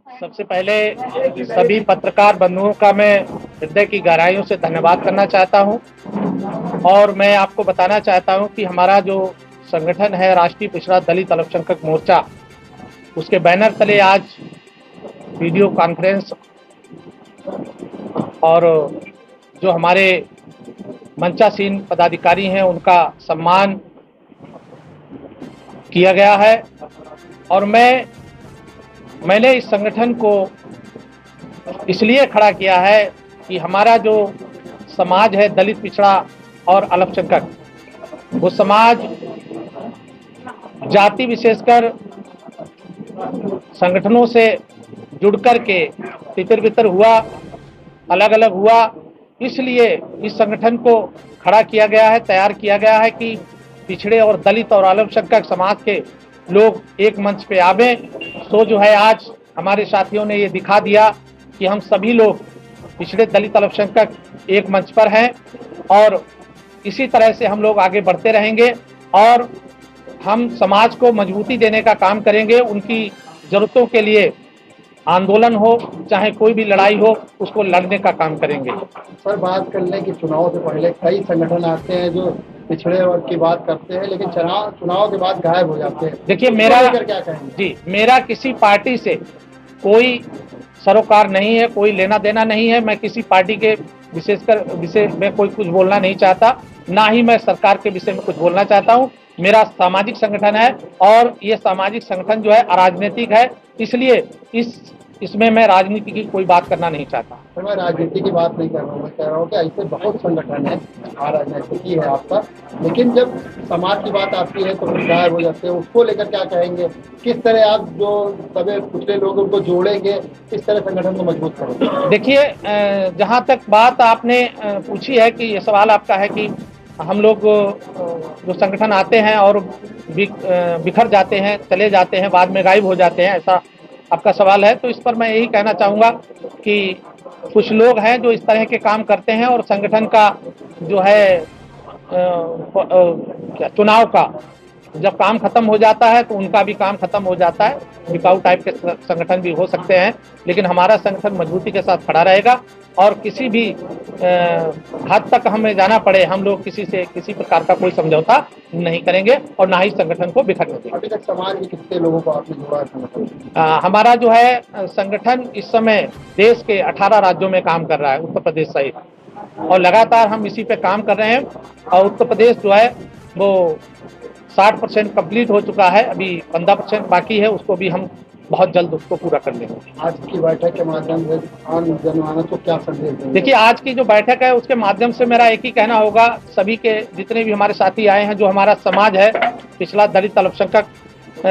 सबसे पहले सभी पत्रकार बंधुओं का मैं हृदय की गहराइयों से धन्यवाद करना चाहता हूं और मैं आपको बताना चाहता हूं कि हमारा जो संगठन है राष्ट्रीय पिछड़ा दलित अल्पसंख्यक मोर्चा, उसके बैनर तले आज वीडियो कॉन्फ्रेंस और जो हमारे मंचासीन पदाधिकारी हैं उनका सम्मान किया गया है। और मैंने इस संगठन को इसलिए खड़ा किया है कि हमारा जो समाज है दलित पिछड़ा और अल्पसंख्यक, वो समाज जाति विशेषकर संगठनों से जुड़ कर के तितर बितर हुआ, अलग अलग हुआ। इसलिए इस संगठन को खड़ा किया गया है, तैयार किया गया है कि पिछड़े और दलित और अल्पसंख्यक समाज के लोग एक मंच पे आवे। तो जो है आज हमारे साथियों ने ये दिखा दिया कि हम सभी लोग पिछड़े दलित अल्पसंख्यक एक मंच पर हैं और इसी तरह से हम लोग आगे बढ़ते रहेंगे और हम समाज को मजबूती देने का काम करेंगे। उनकी जरूरतों के लिए आंदोलन हो चाहे कोई भी लड़ाई हो, उसको लड़ने का काम करेंगे। सर, बात कर लें कि चुनाव से पहले कई संगठन आते हैं जो पिछड़े वर्ग की बात करते हैं, लेकिन चुनाव के बाद गायब हो जाते हैं। देखिए, मेरा किसी पार्टी से कोई सरोकार नहीं है, कोई लेना देना नहीं है। मैं किसी पार्टी के विषय में कोई कुछ बोलना नहीं चाहता, ना ही मैं सरकार के विषय में कुछ बोलना चाहता हूँ। मेरा सामाजिक संगठन है और ये सामाजिक संगठन जो है अराजनीतिक है, इसलिए इसमें मैं राजनीति की कोई बात करना नहीं चाहता। तो मैं राजनीति की बात नहीं कर रहा हूँ, मैं कह रहा हूँ कि ऐसे बहुत संगठन है, राजनीति की है आपका, लेकिन जब समाज की बात आती है तो फिर गायब हो जाते हैं। उसको लेकर क्या कहेंगे? किस तरह आप जो सभी पिछड़े लोग उनको जोड़ेंगे, किस तरह संगठन को मजबूत करेंगे? देखिए, जहाँ तक बात आपने पूछी है कि ये सवाल आपका है कि हम लोग जो संगठन आते हैं और बिखर जाते हैं, चले जाते हैं, बाद में गायब हो जाते हैं, ऐसा आपका सवाल है। तो इस पर मैं यही कहना चाहूँगा कि कुछ लोग हैं जो इस तरह के काम करते हैं और संगठन का जो है चुनाव का जब काम खत्म हो जाता है तो उनका भी काम खत्म हो जाता है। बिकाऊ टाइप के संगठन भी हो सकते हैं, लेकिन हमारा संगठन मजबूती के साथ खड़ा रहेगा और किसी भी हद तक हमें जाना पड़े, हम लोग किसी से किसी प्रकार का कोई समझौता नहीं करेंगे और ना ही संगठन को बिखरने देंगे। अभी तक समाज में कितने लोगों को आपने जोड़ा है? हमारा जो है संगठन इस समय देश के 18 राज्यों में काम कर रहा है, उत्तर प्रदेश सहित, और लगातार हम इसी पे काम कर रहे हैं। और उत्तर प्रदेश जो है वो 60% कंप्लीट हो चुका है, अभी 15% बाकी है, उसको भी हम बहुत जल्द उसको पूरा कर लेंगे। आज की बैठक के माध्यम से आम जनमानस को क्या संदेश देंगे? देखिए, आज की जो बैठक है उसके माध्यम से मेरा एक ही कहना होगा, सभी के जितने भी हमारे साथी आए हैं, जो हमारा समाज है पिछड़ा दलित अल्पसंख्यक,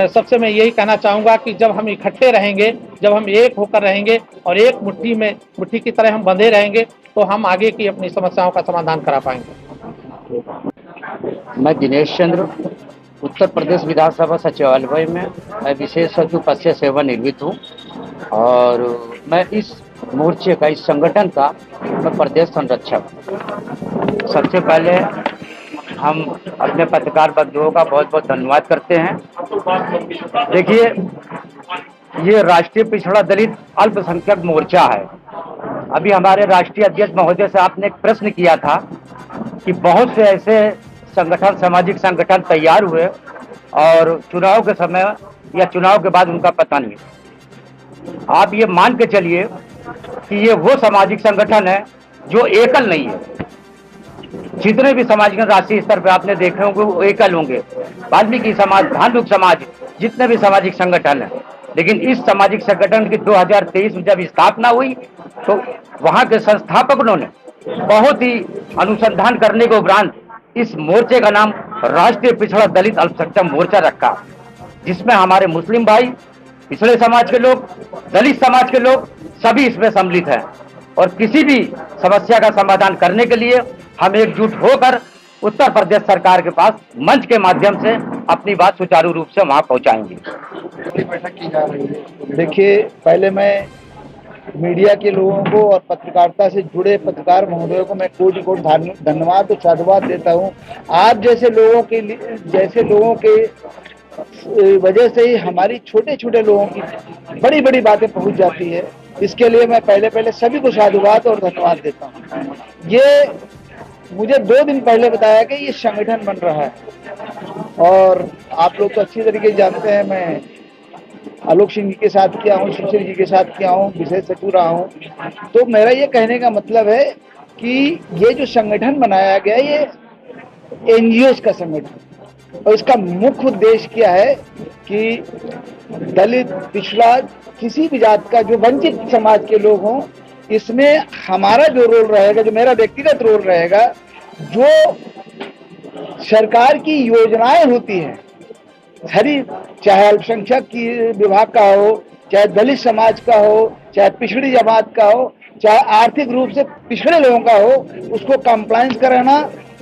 सबसे मैं यही कहना चाहूँगा कि जब हम इकट्ठे रहेंगे, जब हम एक होकर रहेंगे और एक मुट्ठी की तरह हम बंधे रहेंगे तो हम आगे की अपनी समस्याओं का समाधान करा पाएंगे। मैं दिनेश चंद्र, उत्तर प्रदेश विधानसभा सचिवालय में मैं विशेष सचिव पद से सेवानिवृत्त हूँ और मैं इस मोर्चे का, इस संगठन का मैं प्रदेश संरक्षक। सबसे पहले हम अपने पत्रकार बंधुओं का बहुत बहुत धन्यवाद करते हैं। देखिए, ये राष्ट्रीय पिछड़ा दलित अल्पसंख्यक मोर्चा है। अभी हमारे राष्ट्रीय अध्यक्ष महोदय से आपने एक प्रश्न किया था कि बहुत से ऐसे संगठन, सामाजिक संगठन तैयार हुए और चुनाव के समय या चुनाव के बाद उनका पता नहीं। आप ये मान के चलिए कि ये वो सामाजिक संगठन है जो एकल नहीं है। जितने भी सामाजिक राष्ट्रीय स्तर पे आपने देखे होंगे वो एकल होंगे। वाल्मीकि समाज, भांडुप समाज, जितने भी सामाजिक संगठन है, लेकिन इस सामाजिक संगठन की 2023 में जब स्थापना हुई तो वहां के संस्थापकों ने बहुत ही अनुसंधान करने के उपरांत इस मोर्चे का नाम राष्ट्रीय पिछड़ा दलित अल्पसंख्यक मोर्चा रखा, जिसमें हमारे मुस्लिम भाई, पिछड़े समाज के लोग, दलित समाज के लोग सभी इसमें सम्मिलित हैं। और किसी भी समस्या का समाधान करने के लिए हम एकजुट होकर उत्तर प्रदेश सरकार के पास मंच के माध्यम से अपनी बात सुचारू रूप से वहां पहुंचाएंगे। बैठक की जा रही है। देखिए, पहले मैं मीडिया के लोगों को और पत्रकारिता से जुड़े पत्रकार महोदयों को मैं कोटि कोटि धन्यवाद और साधुवाद देता हूं। आप जैसे लोगों के वजह से ही हमारी छोटे छोटे लोगों की बड़ी बड़ी बातें पहुंच जाती है। इसके लिए मैं पहले पहले सभी को साधुवाद और धन्यवाद देता हूँ। ये मुझे 2 दिन पहले बताया कि ये संगठन बन रहा है और आप लोग तो अच्छी तरीके से जानते हैं, मैं आलोक सिंह जी के साथ किया हूँ, शिवसेना जी के साथ किया हूँ, विशेष सचिव रहा हूँ। तो मेरा ये कहने का मतलब है कि ये जो संगठन बनाया गया ये एनजीओ का संगठन, और इसका मुख्य उद्देश्य क्या है कि दलित, पिछड़ा, किसी भी जात का जो वंचित समाज के लोग हों, इसमें हमारा जो रोल रहेगा, जो मेरा व्यक्तिगत रोल रहेगा, जो सरकार की योजनाएं होती हैं हरी, चाहे अल्पसंख्यक की विभाग का हो, चाहे दलित समाज का हो, चाहे पिछड़ी जमात का हो, चाहे आर्थिक रूप से पिछड़े लोगों का हो, उसको कंप्लायंस कराना